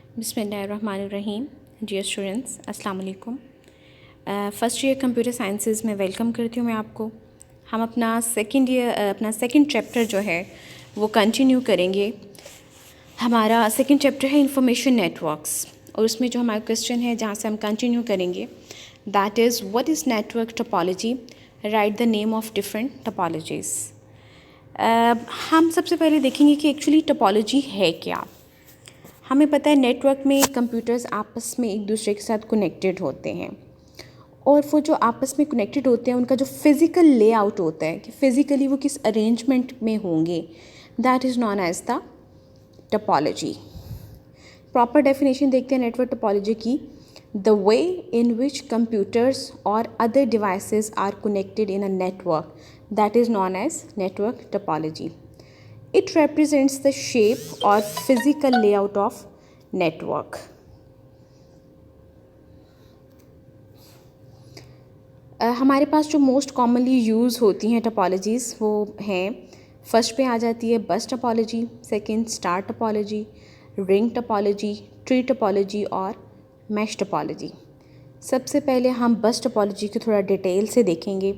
बिस्मिल्लाहिर्रहमानिर्रहीम। Dear students, अस्सलाम वालेकुम। फ़र्स्ट ईयर कंप्यूटर साइंसेज़ में वेलकम करती हूँ मैं आपको। हम अपना सेकंड चैप्टर जो है वो कंटिन्यू करेंगे। हमारा सेकंड चैप्टर है इंफॉर्मेशन नेटवर्क्स, और उसमें जो हमारा क्वेश्चन है जहाँ से हम कंटिन्यू करेंगे, that is what is network topology, right the name of different topologies. हम सबसे पहले देखेंगे कि एक्चुअली टोपोलॉजी है क्या। हमें पता है नेटवर्क में कंप्यूटर्स आपस में एक दूसरे के साथ कनेक्टेड होते हैं, और वो जो आपस में कनेक्टेड होते हैं उनका जो फिज़िकल लेआउट होता है कि फ़िज़िकली वो किस अरेंजमेंट में होंगे, that is known as the topology. Proper definition देखते हैं नेटवर्क टोपोलॉजी की। The way in which computers और other devices are connected in a network, that is known as network topology. It represents the shape or physical layout of network. हमारे पास जो most commonly use होती हैं topologies वो हैं, first पे आ जाती है बस topology, second star topology, ring topology, tree topology और मैश टोपोलॉजी. सबसे पहले हम बस टोपोलॉजी को थोड़ा डिटेल से देखेंगे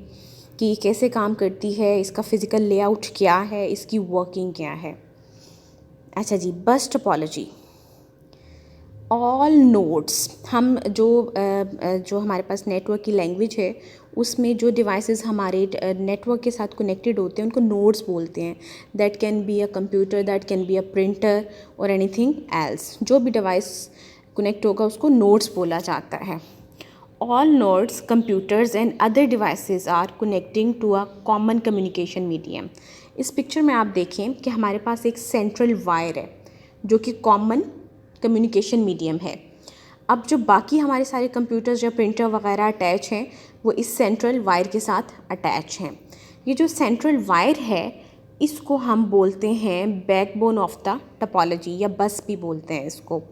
कि कैसे काम करती है, इसका फ़िज़िकल लेआउट क्या है, इसकी वर्किंग क्या है. अच्छा जी, बस टोपोलॉजी. ऑल नोड्स, हम जो हमारे पास नेटवर्क की लैंग्वेज है उसमें जो डिवाइसेस हमारे नेटवर्क के साथ कनेक्टेड होते हैं उनको नोड्स बोलते हैं. That can be a computer, that can be a printer और एनीथिंग एल्स. जो भी डिवाइस कनेक्ट होगा उसको नोड्स बोला जाता है. All nodes, computers and other devices are connecting to a common communication medium. इस पिक्चर में आप देखें कि हमारे पास एक सेंट्रल वायर है जो कि कॉमन कम्युनिकेशन मीडियम है. अब जो बाकी हमारे सारे कंप्यूटर्स या प्रिंटर वगैरह अटैच हैं वो इस सेंट्रल वायर के साथ अटैच हैं. ये जो सेंट्रल वायर है इसको हम बोलते हैं बैकबोन ऑफ द टोपोलॉजी, या बस भी बोलते हैं इसको.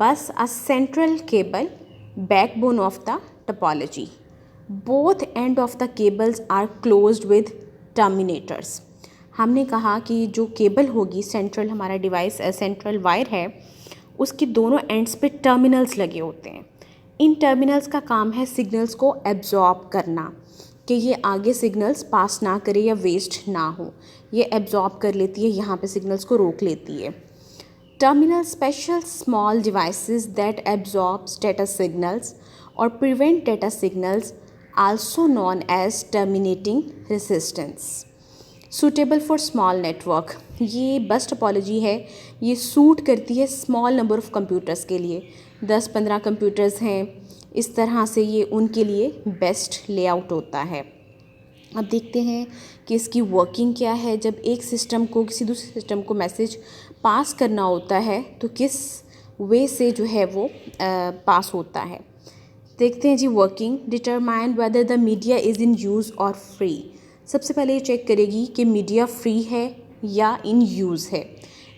बस a central cable, backbone of the topology. Both end of the cables are closed with terminators. हमने कहा कि जो केबल होगी, सेंट्रल हमारा डिवाइस सेंट्रल वायर है, उसके दोनों एंड्स पे टर्मिनल्स लगे होते हैं. इन टर्मिनल्स का काम है सिग्नल्स को एब्जॉर्ब करना, कि ये आगे सिग्नल्स पास ना करे या वेस्ट ना हो. ये एब्जॉर्ब कर लेती है, यहाँ पे सिग्नल्स को रोक लेती है. Terminal special small devices that absorbs data signals or prevent data signals, also known as terminating resistance. Suitable for small network. ये बस टोपोलॉजी है, ये सूट करती है स्मॉल नंबर ऑफ़ कंप्यूटर्स के लिए. 10-15 कंप्यूटर्स हैं, इस तरह से ये उनके लिए बेस्ट लेआउट होता है. अब देखते हैं कि इसकी वर्किंग क्या है. जब एक सिस्टम को किसी दूसरे सिस्टम को मैसेज पास करना होता है तो किस वे से जो है वो पास होता है. देखते हैं जी working. Determine whether the media is in use और फ्री. सबसे पहले ये चेक करेगी कि मीडिया फ्री है या इन यूज़ है.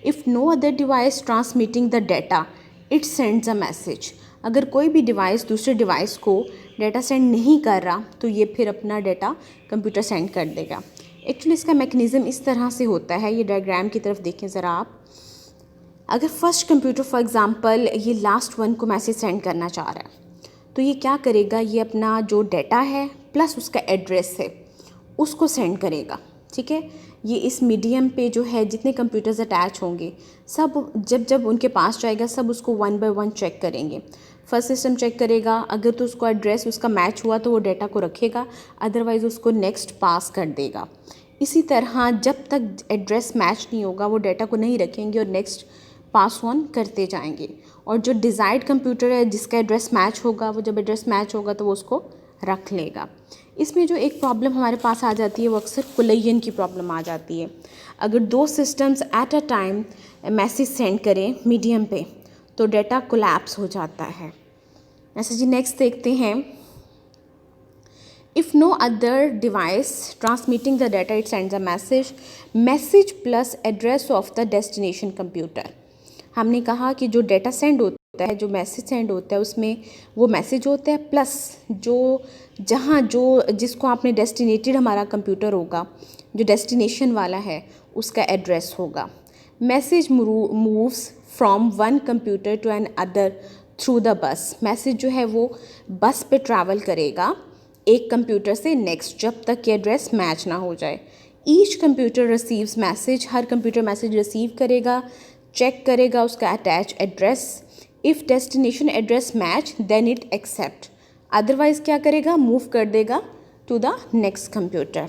If no other device transmitting the data, it sends a message. अगर कोई भी डिवाइस दूसरे डिवाइस को डाटा सेंड नहीं कर रहा तो ये फिर अपना डाटा कंप्यूटर सेंड कर देगा. एक्चुअली इसका मैकेनिज़्म इस तरह से होता है. ये डायग्राम की तरफ देखें ज़रा आप. अगर फर्स्ट कंप्यूटर फॉर एग्ज़ाम्पल ये लास्ट वन को मैसेज सेंड करना चाह रहा है तो ये क्या करेगा, ये अपना जो डाटा है प्लस उसका एड्रेस है उसको सेंड करेगा. ठीक है, ये इस मीडियम पे जो है जितने कंप्यूटर्स अटैच होंगे सब जब जब उनके पास जाएगा सब उसको 1 बाय 1 चेक करेंगे. फर्स्ट सिस्टम चेक करेगा, अगर तो उसको एड्रेस उसका मैच हुआ तो वो डाटा को रखेगा, अदरवाइज़ उसको नेक्स्ट पास कर देगा. इसी तरह जब तक एड्रेस मैच नहीं होगा वो डाटा को नहीं रखेंगे और नेक्स्ट पास ऑन करते जाएंगे. और जो डिज़ायर्ड कंप्यूटर है जिसका एड्रेस मैच होगा, वो जब एड्रेस मैच होगा तो वो उसको रख लेगा. इसमें जो एक प्रॉब्लम हमारे पास आ जाती है वो अक्सर कोलिजन की प्रॉब्लम आ जाती है. अगर दो systems at a time message send करें मीडियम पे तो डाटा कोलैप्स हो जाता है. ऐसा जी नेक्स्ट देखते हैं. If no other device transmitting the data, it sends a message plus address of the destination computer. हमने कहा कि जो डाटा सेंड होता है, जो मैसेज सेंड होता है उसमें वो मैसेज होता है प्लस जो जिसको आपने डेस्टिनेटेड हमारा कंप्यूटर होगा, जो डेस्टिनेशन वाला है उसका एड्रेस होगा. Message moves from one computer to another through the bus. Message जो है वो बस पे ट्रैवल करेगा एक कंप्यूटर से नेक्स्ट, जब तक कि एड्रेस मैच ना हो जाए। ईच कंप्यूटर रिसीव्स मैसेज, हर कंप्यूटर मैसेज रिसीव करेगा, चेक करेगा उसका attach address. If destination address match then it accept, otherwise क्या करेगा, मूव कर देगा टू द नेक्स्ट कंप्यूटर।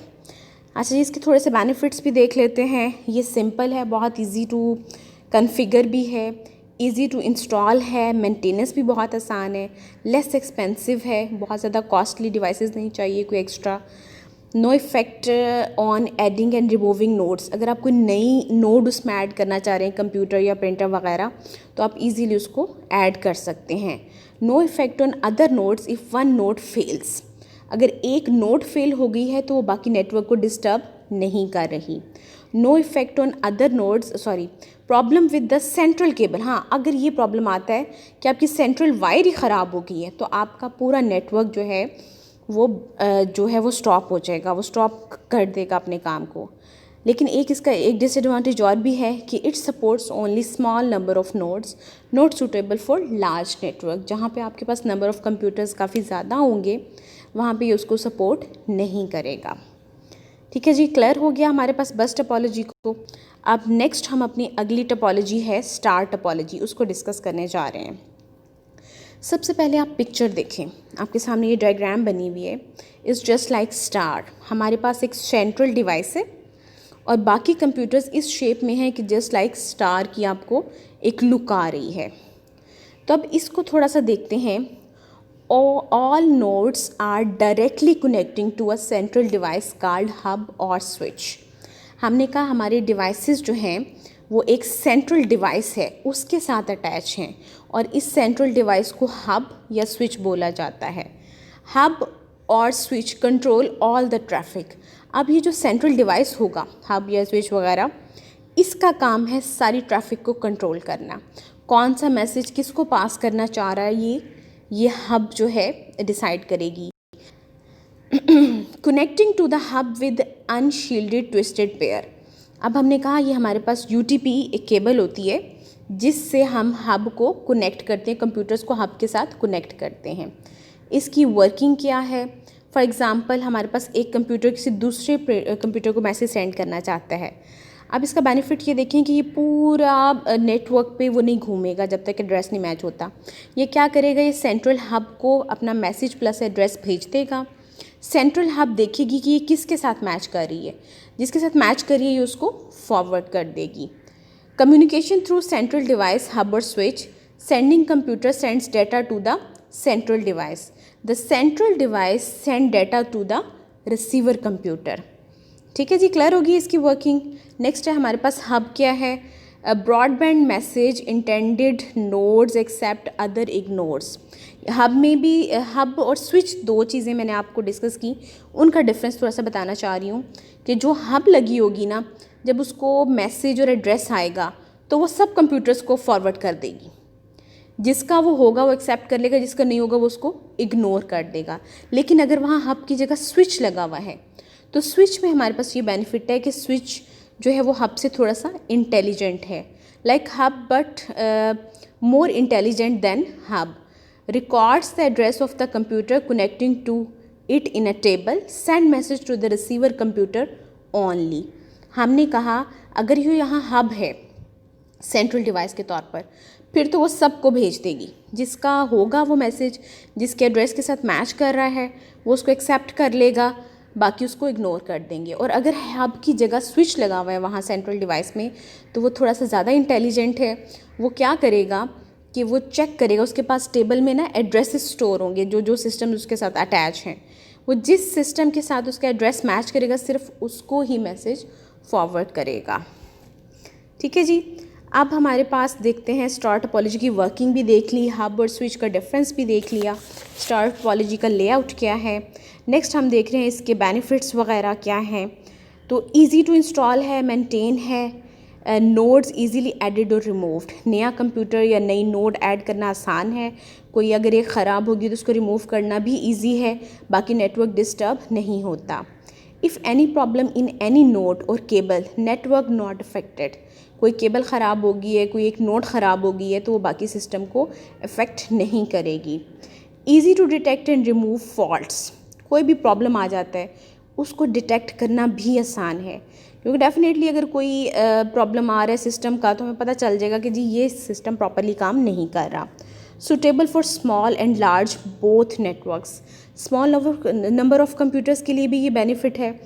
अच्छा जी, इसके थोड़े से बेनिफिट्स भी देख लेते हैं। ये सिंपल है, बहुत इजी टू कॉन्फ़िगर भी है, इजी टू इंस्टॉल है, मेंटेनेंस भी बहुत आसान है, लेस एक्सपेंसिव है, बहुत ज़्यादा कॉस्टली डिवाइसेस नहीं चाहिए कोई extra. No effect on adding and removing nodes, अगर आप कोई नई नोड उसमें ऐड करना चाह रहे हैं कंप्यूटर या प्रिंटर वगैरह, तो आप इजीली उसको ऐड कर सकते हैं। No effect on other nodes if one node fails, अगर एक नोड फेल हो गई है तो वो बाकी नेटवर्क को डिस्टर्ब नहीं कर रही। No effect on other nodes, sorry, problem with the central cable, हाँ अगर ये प्रॉब्लम आता है कि आपकी सेंट्रल वायर ही ख़राब हो गई है तो आपका पूरा नेटवर्क जो है वो स्टॉप हो जाएगा, वो स्टॉप कर देगा अपने काम को। लेकिन इसका एक डिसएडवांटेज और भी है कि it supports only small number of nodes not suitable for large network, जहाँ पे आपके पास नंबर ऑफ कंप्यूटर्स काफ़ी ज़्यादा होंगे वहाँ पे ये उसको सपोर्ट नहीं करेगा। ठीक है जी, क्लियर हो गया हमारे पास बस टोपोलॉजी को। अब नेक्स्ट हम अपनी अगली टोपोलॉजी है स्टार टोपोलॉजी, उसको डिस्कस करने जा रहे हैं। सबसे पहले आप पिक्चर देखें, आपके सामने ये डायग्राम बनी हुई है, इज़ जस्ट लाइक स्टार। हमारे पास एक सेंट्रल डिवाइस है और बाकी कंप्यूटर्स इस शेप में हैं कि जस्ट लाइक स्टार की आपको एक लुक आ रही है। तो अब इसको थोड़ा सा देखते हैं। All nodes are directly connecting to a central device called hub or switch। हमने कहा हमारे डिवाइसेस जो हैं वो एक सेंट्रल डिवाइस है उसके साथ अटैच हैं और इस सेंट्रल डिवाइस को हब या स्विच बोला जाता है। हब और switch control all the traffic. अब ये जो सेंट्रल डिवाइस होगा, हब या स्विच वगैरह, इसका काम है सारी ट्रैफिक को कंट्रोल करना। कौन सा मैसेज किसको पास करना चाह रहा है ये हब जो है डिसाइड करेगी। Connecting to the hub with unshielded twisted pair. अब हमने कहा ये हमारे पास UTP एक केबल होती है जिससे हम हब को कनेक्ट करते हैं, कंप्यूटर्स को हब के साथ कनेक्ट करते हैं। इसकी वर्किंग क्या है? फॉर एग्ज़ाम्पल हमारे पास एक कंप्यूटर किसी दूसरे कंप्यूटर को मैसेज सेंड करना चाहता है। अब इसका बेनिफिट ये देखें कि ये पूरा नेटवर्क पे वो नहीं घूमेगा जब तक एड्रेस नहीं मैच होता। ये क्या करेगा, ये सेंट्रल हब को अपना मैसेज प्लस एड्रेस भेज देगा। सेंट्रल हब देखेगी कि ये किसके साथ मैच कर रही है, जिसके साथ मैच कर रही है ये उसको फॉरवर्ड कर देगी। Communication through central device hub और switch. Sending computer sends data to the central device. The central device send data to the receiver computer. ठीक है जी, क्लियर होगी इसकी वर्किंग। नेक्स्ट है हमारे पास हब क्या है, broadband message intended nodes accept other ignores. Hub में भी हब और स्विच दो चीज़ें मैंने आपको डिस्कस की, उनका डिफरेंस थोड़ा सा बताना चाह रही हूँ कि जो हब लगी होगी ना, जब उसको मैसेज और एड्रेस आएगा तो वो सब कंप्यूटर्स को फॉरवर्ड कर देगी। जिसका वो होगा वो एक्सेप्ट कर लेगा, जिसका नहीं होगा वो उसको इग्नोर कर देगा। लेकिन अगर वहाँ हब की जगह स्विच लगा हुआ है तो स्विच में हमारे पास ये बेनिफिट है कि स्विच जो है वो हब से थोड़ा सा इंटेलिजेंट है, like hub but more intelligent than hub. Records the address of the computer connecting to it in a table, send message to the receiver computer only. हमने कहा अगर ये यहाँ हब है सेंट्रल डिवाइस के तौर पर, फिर तो वो सबको भेज देगी, जिसका होगा वो मैसेज जिसके एड्रेस के साथ मैच कर रहा है वो उसको एक्सेप्ट कर लेगा, बाकी उसको इग्नोर कर देंगे। और अगर हब की जगह स्विच लगा हुआ है वहाँ सेंट्रल डिवाइस में तो वो थोड़ा सा ज़्यादा इंटेलिजेंट है। वो क्या करेगा कि वो चेक करेगा, उसके पास टेबल में ना एड्रेसेस स्टोर होंगे, जो जो सिस्टम उसके साथ अटैच हैं, वो जिस सिस्टम के साथ उसका एड्रेस मैच करेगा सिर्फ उसको ही मैसेज फॉरवर्ड करेगा। ठीक है जी, अब हमारे पास देखते हैं स्टार टोपोलॉजी की वर्किंग भी देख ली, हब और स्विच का डिफरेंस भी देख लिया, स्टार टोपोलॉजी का लेआउट क्या है। नेक्स्ट हम देख रहे हैं इसके बेनिफिट्स वगैरह क्या हैं। तो इजी टू इंस्टॉल है, मेंटेन है, नोड्स इजीली एडिड और रिमूव्ड। नया कंप्यूटर या नई नोड ऐड करना आसान है, कोई अगर एक ख़राब होगी तो उसको रिमूव करना भी इजी है, बाकी नेटवर्क डिस्टर्ब नहीं होता। If any problem in any node और केबल नेटवर्क नॉट अफेक्टेड, कोई केबल ख़राब होगी है, कोई एक नोड ख़राब होगी है, तो वो बाकी सिस्टम को अफेक्ट नहीं करेगी। Easy to detect and remove faults, कोई भी प्रॉब्लम आ जाता है उसको डिटेक्ट करना भी आसान है, क्योंकि डेफिनेटली अगर कोई प्रॉब्लम आ रहा है सिस्टम का तो हमें पता चल जाएगा कि जी ये सिस्टम प्रॉपरली काम नहीं कर रहा। Suitable for small and large both networks, small number of computers के लिए भी ये बेनिफिट है,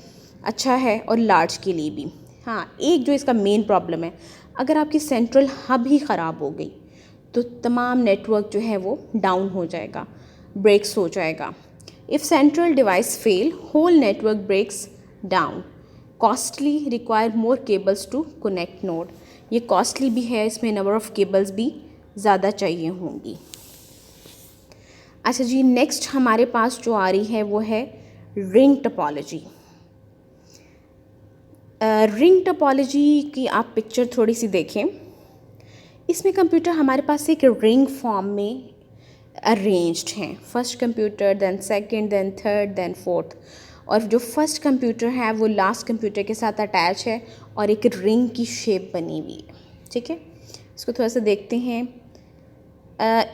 अच्छा है, और लार्ज के लिए भी। हाँ, एक जो इसका मेन प्रॉब्लम है, अगर आपकी सेंट्रल हब ही ख़राब हो गई तो तमाम नेटवर्क जो है वो डाउन हो जाएगा, ब्रेक्स हो जाएगा। If central device fail whole network breaks down, costly, require more cables to connect node, ये कॉस्टली भी है, इसमें नंबर ऑफ़ केबल्स भी ज़्यादा चाहिए होंगी। अच्छा जी, नेक्स्ट हमारे पास जो आ रही है वो है रिंग टोपोलॉजी। रिंग टोपोलॉजी की आप पिक्चर थोड़ी सी देखें। इसमें कंप्यूटर हमारे पास एक रिंग फॉर्म में अरेंज्ड हैं, first computer, then second, then third, then fourth, और जो फर्स्ट कंप्यूटर है वो लास्ट कंप्यूटर के साथ अटैच है और एक रिंग की शेप बनी हुई है। ठीक है, इसको थोड़ा सा देखते हैं।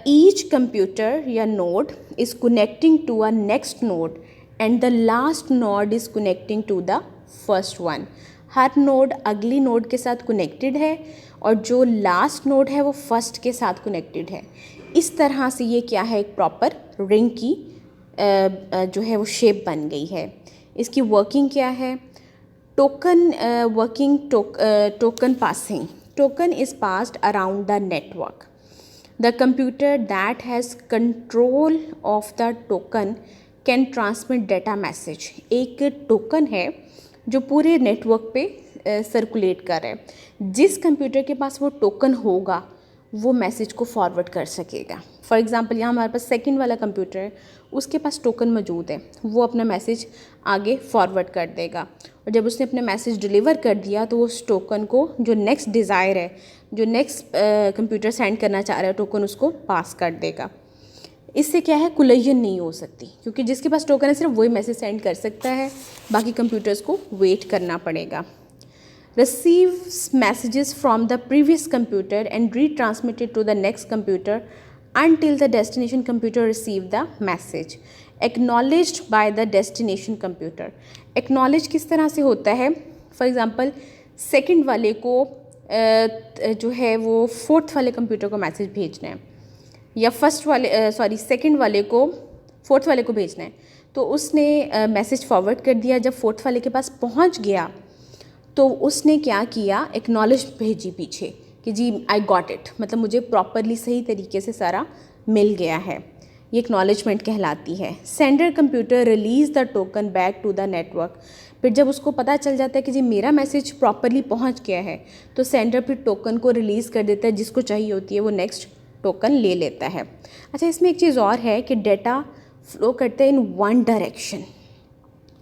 ईच कंप्यूटर या node is connecting to a next node and the last node is connecting to the first one. हर नोड अगली नोड के साथ कनेक्टेड है और जो लास्ट नोड है वो फर्स्ट के साथ कनेक्टेड है। इस तरह से ये क्या है, एक प्रॉपर रिंग की जो है वो शेप बन गई है। इसकी वर्किंग क्या है? Token working, token passing, token is passed around the network. The computer that has control of the token can transmit data message। एक टोकन है जो पूरे नेटवर्क पे सर्कुलेट कर रहा है। जिस कंप्यूटर के पास वो टोकन होगा वो मैसेज को फॉरवर्ड कर सकेगा। फॉर एग्ज़ाम्पल यहाँ हमारे पास सेकंड वाला कंप्यूटर है, उसके पास टोकन मौजूद है, वो अपना मैसेज आगे फॉरवर्ड कर देगा, और जब उसने अपना मैसेज डिलीवर कर दिया तो उस टोकन को जो नेक्स्ट डिज़ायर है, जो नेक्स्ट कंप्यूटर सेंड करना चाह रहा है टोकन, उसको पास कर देगा। इससे क्या है, कोलिजन नहीं हो सकती, क्योंकि जिसके पास टोकन है सिर्फ वही मैसेज सेंड कर सकता है, बाकी कंप्यूटर्स को वेट करना पड़ेगा। receives messages from the previous computer and retransmitted to the next computer until the destination computer receive the message acknowledged by the destination computer। acknowledge किस तरह से होता है? फॉर एग्ज़ाम्पल सेकंड वाले को जो है वो फोर्थ वाले कंप्यूटर को मैसेज भेजना है, या सेकंड वाले को फोर्थ वाले को भेजना है, तो उसने मैसेज फॉरवर्ड कर दिया। जब फोर्थ वाले के पास पहुंच गया तो उसने क्या किया, एक्नॉलेज भेजी पीछे कि जी आई गॉट इट, मतलब मुझे प्रॉपरली सही तरीके से सारा मिल गया है, ये एक्नॉलेजमेंट कहलाती है। Sender computer release the token back to the network. फिर जब उसको पता चल जाता है कि जी मेरा मैसेज प्रॉपरली पहुंच गया है, तो सेंडर फिर टोकन को रिलीज़ कर देता है, जिसको चाहिए होती है वो नेक्स्ट टोकन ले लेता है। अच्छा, इसमें एक चीज़ और है कि डेटा फ्लो करता है इन वन डायरेक्शन।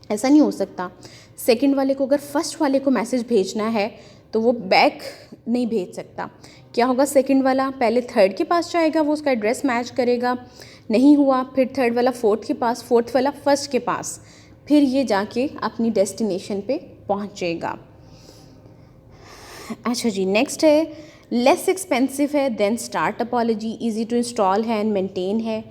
ऐसा नहीं हो सकता सेकंड वाले को अगर फर्स्ट वाले को मैसेज भेजना है तो वो बैक नहीं भेज सकता। क्या होगा, सेकंड वाला पहले थर्ड के पास जाएगा, वो उसका एड्रेस मैच करेगा, नहीं हुआ, फिर थर्ड वाला फोर्थ के पास, फोर्थ वाला फर्स्ट के पास, फिर ये जाके अपनी डेस्टिनेशन पे पहुंचेगा। अच्छा जी, नेक्स्ट है लेस एक्सपेंसिव है than star topology, easy to install है एंड मेंटेन है,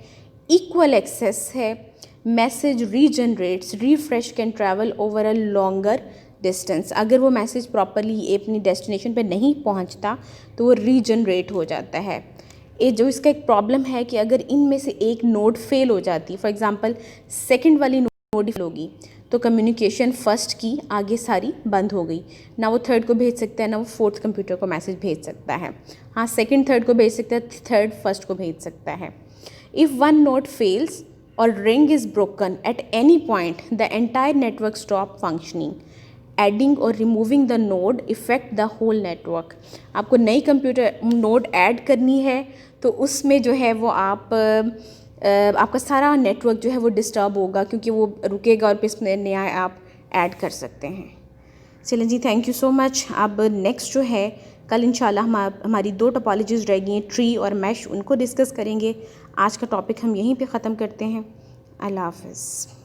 इक्वल एक्सेस है, message regenerates, refresh can travel over a longer distance. अगर वो मैसेज प्रॉपरली अपनी डेस्टिनेशन पे नहीं पहुंचता तो वो रीजनरेट हो जाता है। ये जो इसका एक प्रॉब्लम है कि अगर इनमें से एक नोड फेल हो जाती, फॉर एग्जांपल सेकंड वाली नोड फेल होगी तो कम्युनिकेशन फर्स्ट की आगे सारी बंद हो गई, ना वो थर्ड को भेज सकता है, ना वो फोर्थ कंप्यूटर को मैसेज भेज सकता है। हाँ, सेकंड थर्ड को भेज सकता है, थर्ड फर्स्ट को भेज सकता है। If one node fails or ring is broken at any point, the entire network stop functioning। Adding or removing the node affect the whole network। आपको नई कंप्यूटर नोड ऐड करनी है तो उसमें जो है वो आपका सारा नेटवर्क जो है वो डिस्टर्ब होगा, क्योंकि वो रुकेगा और फिर नया आप ऐड कर सकते हैं। चलें जी, थैंक यू सो मच। अब नेक्स्ट जो है कल इंशाल्लाह हमारी 2 टोपोलॉजीज़ रह गई हैं, ट्री और मैश, उनको डिस्कस करेंगे। आज का टॉपिक हम यहीं पे ख़त्म करते हैं। अल्लाह हाफ़िज़।